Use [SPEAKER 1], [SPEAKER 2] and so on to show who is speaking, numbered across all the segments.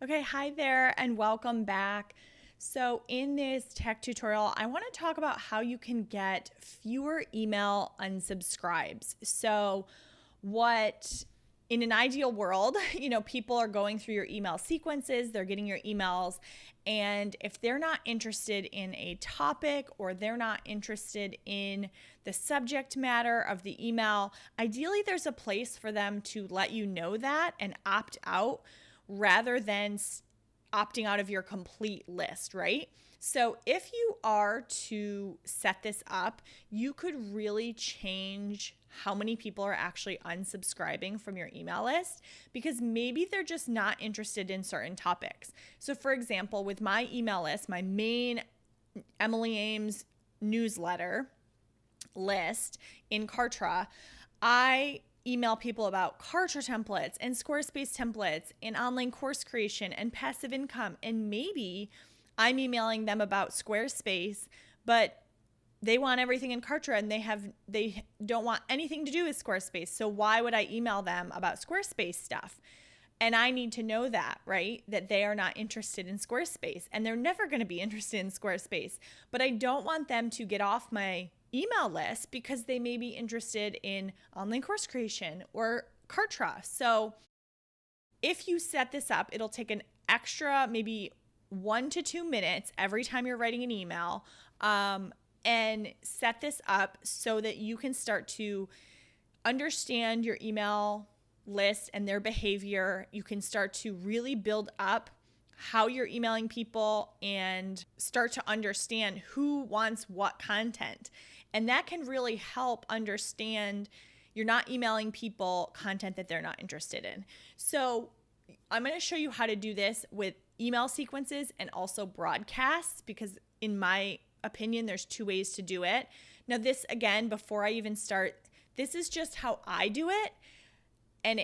[SPEAKER 1] Okay, hi there and welcome back. So in this tech tutorial, I want to talk about how you can get fewer email unsubscribes. So what in an ideal world, people are going through your email sequences, they're getting your emails, and if they're not interested in a topic or they're not interested in the subject matter of the email, ideally there's a place for them to let you know that and opt out rather than opting out of your complete list, right? So if you are to set this up, you could really change how many people are actually unsubscribing from your email list because maybe they're just not interested in certain topics. So for example, with my email list, my main Emily Ames newsletter list in Kartra, I email people about Kartra templates and Squarespace templates and online course creation and passive income. And maybe I'm emailing them about Squarespace, but they want everything in Kartra and they don't want anything to do with Squarespace. So why would I email them about Squarespace stuff? And I need to know that, right? That they are not interested in Squarespace and they're never going to be interested in Squarespace. But I don't want them to get off my email list because they may be interested in online course creation or Kartra. So if you set this up, it'll take an extra maybe 1 to 2 minutes every time you're writing an email, and set this up so that you can start to understand your email list and their behavior. You can start to really build up how you're emailing people and start to understand who wants what content. And that can really help understand you're not emailing people content that they're not interested in. So I'm going to show you how to do this with email sequences and also broadcasts, because in my opinion, there's two ways to do it. Now this, again, before I even start, this is just how I do it. And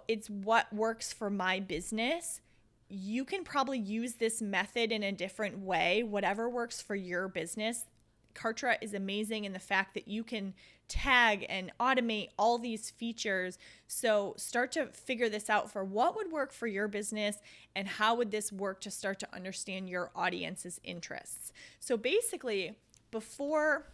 [SPEAKER 1] it's what works for my business. You can probably use this method in a different way, whatever works for your business. Kartra is amazing in the fact that you can tag and automate all these features. So start to figure this out for what would work for your business and how would this work to start to understand your audience's interests. So basically, before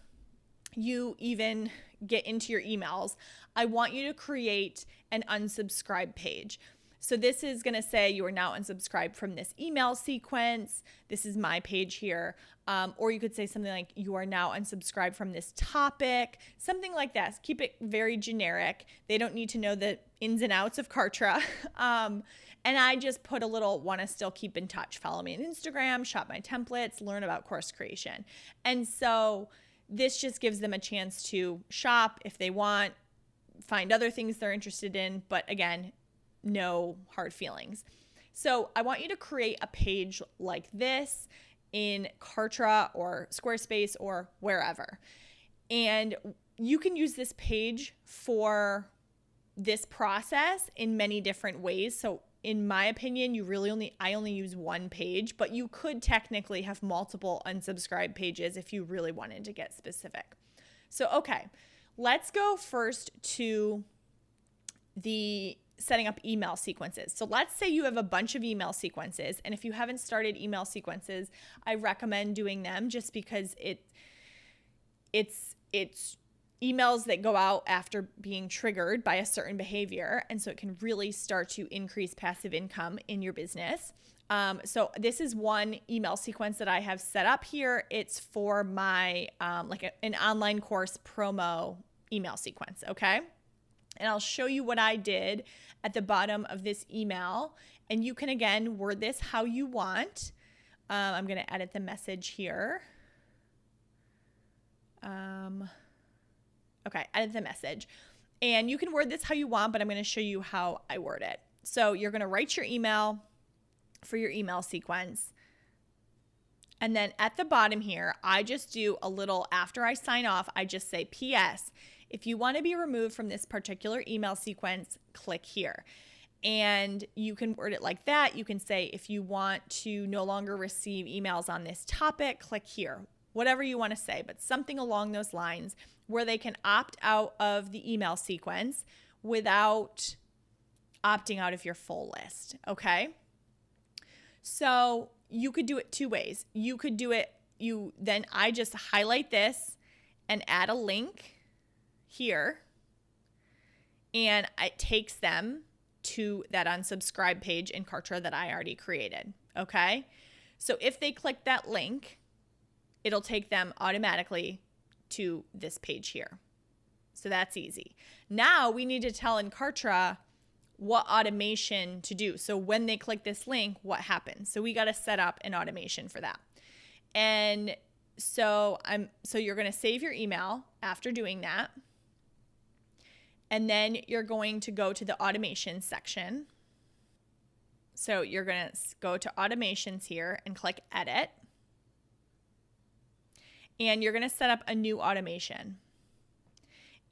[SPEAKER 1] you even get into your emails, I want you to create an unsubscribe page. So this is going to say you are now unsubscribed from this email sequence. This is my page here. Or you could say something like you are now unsubscribed from this topic, something like that. Keep it very generic. They don't need to know the ins and outs of Kartra. And I just put a little want to still keep in touch. Follow me on Instagram, shop my templates, learn about course creation. And so this just gives them a chance to shop if they want, find other things they're interested in. But again, no hard feelings. So I want you to create a page like this in Kartra or Squarespace or wherever. And you can use this page for this process in many different ways. So in my opinion, I only use one page, but you could technically have multiple unsubscribe pages if you really wanted to get specific. So, okay, let's go first to the setting up email sequences. So let's say you have a bunch of email sequences, and if you haven't started email sequences, I recommend doing them just because it's emails that go out after being triggered by a certain behavior, and so it can really start to increase passive income in your business. So this is one email sequence that I have set up here. It's for my an online course promo email sequence, okay? And I'll show you what I did at the bottom of this email. And you can, again, word this how you want. I'm going to edit the message here. Okay, edit the message. And you can word this how you want, but I'm going to show you how I word it. So you're going to write your email for your email sequence. And then at the bottom here, I just do a little, after I sign off, I just say, P.S. If you want to be removed from this particular email sequence, click here. And you can word it like that. You can say, if you want to no longer receive emails on this topic, click here. Whatever you want to say, but something along those lines where they can opt out of the email sequence without opting out of your full list, okay? So you could do it two ways. You could do it, then I just highlight this and add a link here, and it takes them to that unsubscribe page in Kartra that I already created. Okay. So if they click that link, it'll take them automatically to this page here. So that's easy. Now we need to tell in Kartra what automation to do. So when they click this link, what happens? So we got to set up an automation for that. And so you're going to save your email after doing that. And then you're going to go to the automation section. So you're going to go to automations here and click edit. And you're going to set up a new automation.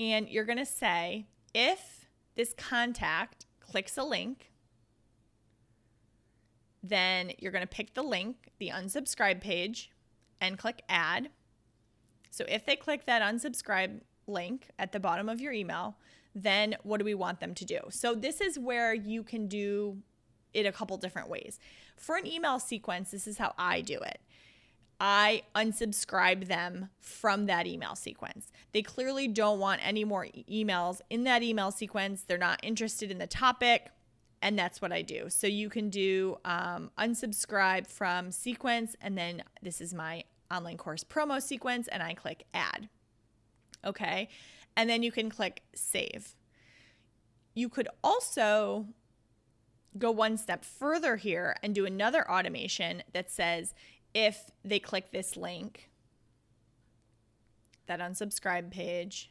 [SPEAKER 1] And you're going to say, if this contact clicks a link, then you're going to pick the link, the unsubscribe page, and click add. So if they click that unsubscribe link at the bottom of your email, then what do we want them to do? So this is where you can do it a couple different ways. For an email sequence, this is how I do it. I unsubscribe them from that email sequence. They clearly don't want any more emails in that email sequence. They're not interested in the topic, and that's what I do. So you can do unsubscribe from sequence, and then this is my online course promo sequence, and I click add. Okay, and then you can click save. You could also go one step further here and do another automation that says, if they click this link, that unsubscribe page,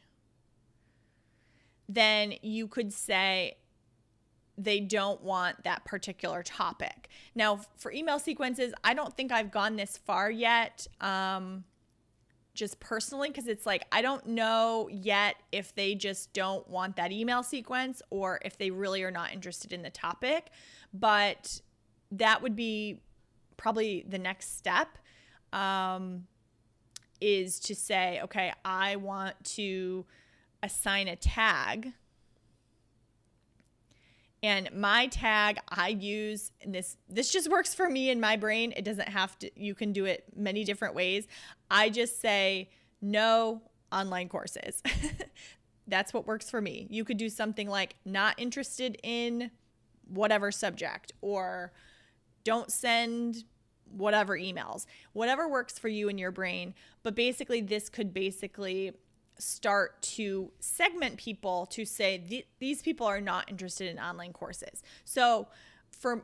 [SPEAKER 1] then you could say they don't want that particular topic. Now, for email sequences, I don't think I've gone this far yet, just personally, because it's like, I don't know yet if they just don't want that email sequence or if they really are not interested in the topic, but that would be probably the next step, is to say, okay, I want to assign a tag. And my tag I use, and this just works for me in my brain. It doesn't have to, you can do it many different ways. I just say no online courses. That's what works for me. You could do something like not interested in whatever subject, or don't send whatever emails, whatever works for you in your brain. But basically, this could basically start to segment people to say these people are not interested in online courses. So for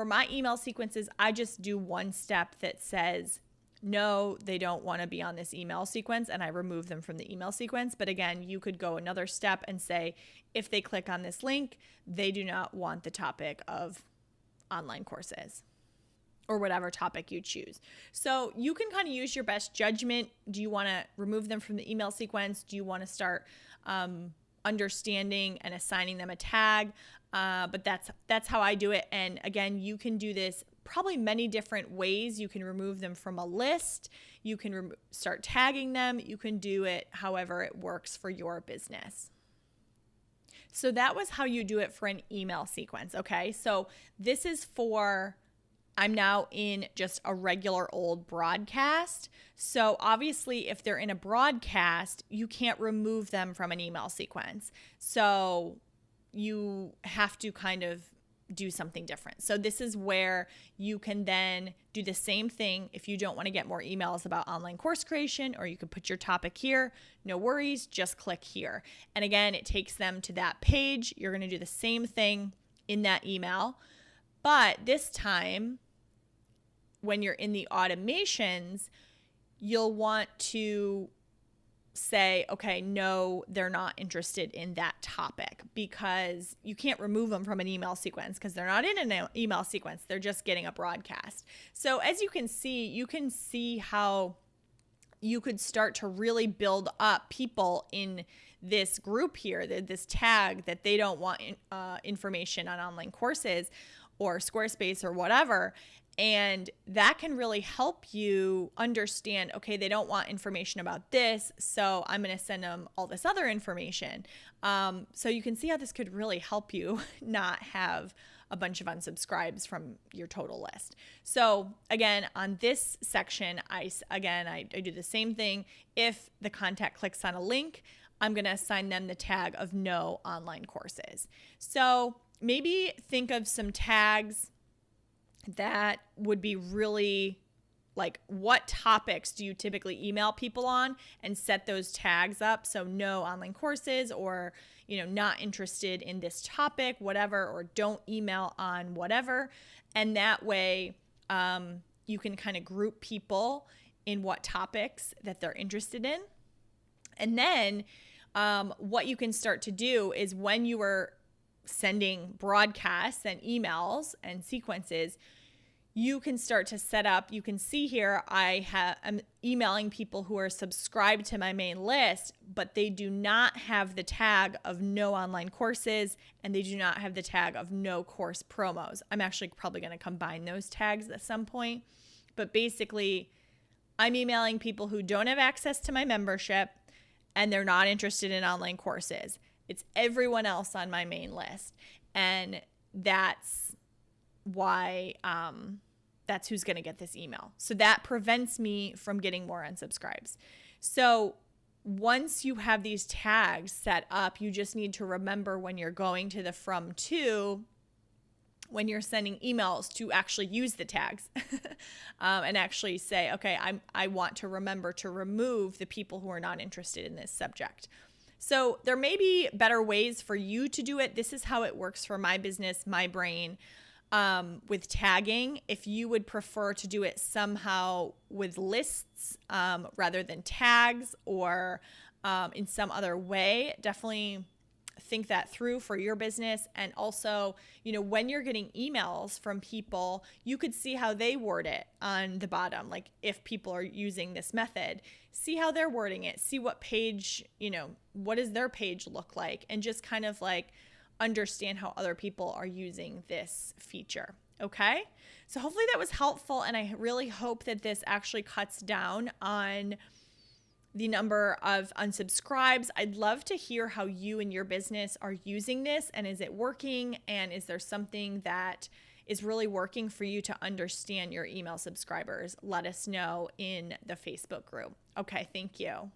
[SPEAKER 1] my email sequences, I just do one step that says, no, they don't want to be on this email sequence, and I remove them from the email sequence. But again, you could go another step and say, if they click on this link, they do not want the topic of online courses, or whatever topic you choose. So you can kind of use your best judgment. Do you want to remove them from the email sequence? Do you want to start understanding and assigning them a tag? But that's how I do it. And again, you can do this probably many different ways. You can remove them from a list. You can start tagging them. You can do it however it works for your business. So that was how you do it for an email sequence. Okay, so this is for, I'm now in just a regular old broadcast. So obviously, if they're in a broadcast, you can't remove them from an email sequence. So you have to kind of do something different. So this is where you can then do the same thing. If you don't want to get more emails about online course creation, or you could put your topic here, no worries, just click here. And again, it takes them to that page. You're going to do the same thing in that email, but this time, when you're in the automations, you'll want to say, okay, no, they're not interested in that topic, because you can't remove them from an email sequence because they're not in an email sequence. They're just getting a broadcast. So as you can see how you could start to really build up people in this group here, this tag that they don't want information on online courses or Squarespace or whatever. And that can really help you understand, okay, they don't want information about this, so I'm going to send them all this other information. So you can see how this could really help you not have a bunch of unsubscribes from your total list. So again, on this section, I do the same thing. If the contact clicks on a link, I'm going to assign them the tag of no online courses. So maybe think of some tags that would be really like, what topics do you typically email people on, and set those tags up. So no online courses, or, not interested in this topic, whatever, or don't email on whatever. And that way you can kind of group people in what topics that they're interested in. And then what you can start to do is, when you are sending broadcasts and emails and sequences, you can start to set up. You can see here, I'm emailing people who are subscribed to my main list, but they do not have the tag of no online courses, and they do not have the tag of no course promos. I'm actually probably going to combine those tags at some point. But basically, I'm emailing people who don't have access to my membership and they're not interested in online courses. It's everyone else on my main list. And that's why that's who's going to get this email. So that prevents me from getting more unsubscribes. So once you have these tags set up, you just need to remember, when you're going to the from to, when you're sending emails, to actually use the tags and actually say, okay, I want to remember to remove the people who are not interested in this subject. So there may be better ways for you to do it. This is how it works for my business, my brain, with tagging. If you would prefer to do it somehow with lists rather than tags, or in some other way, definitely think that through for your business. And also, when you're getting emails from people, you could see how they word it on the bottom. Like, if people are using this method, see how they're wording it, see what page, what does their page look like, and just kind of like understand how other people are using this feature. Okay. So hopefully that was helpful. And I really hope that this actually cuts down on the number of unsubscribes. I'd love to hear how you and your business are using this, and is it working, and is there something that is really working for you to understand your email subscribers? Let us know in the Facebook group. Okay, thank you.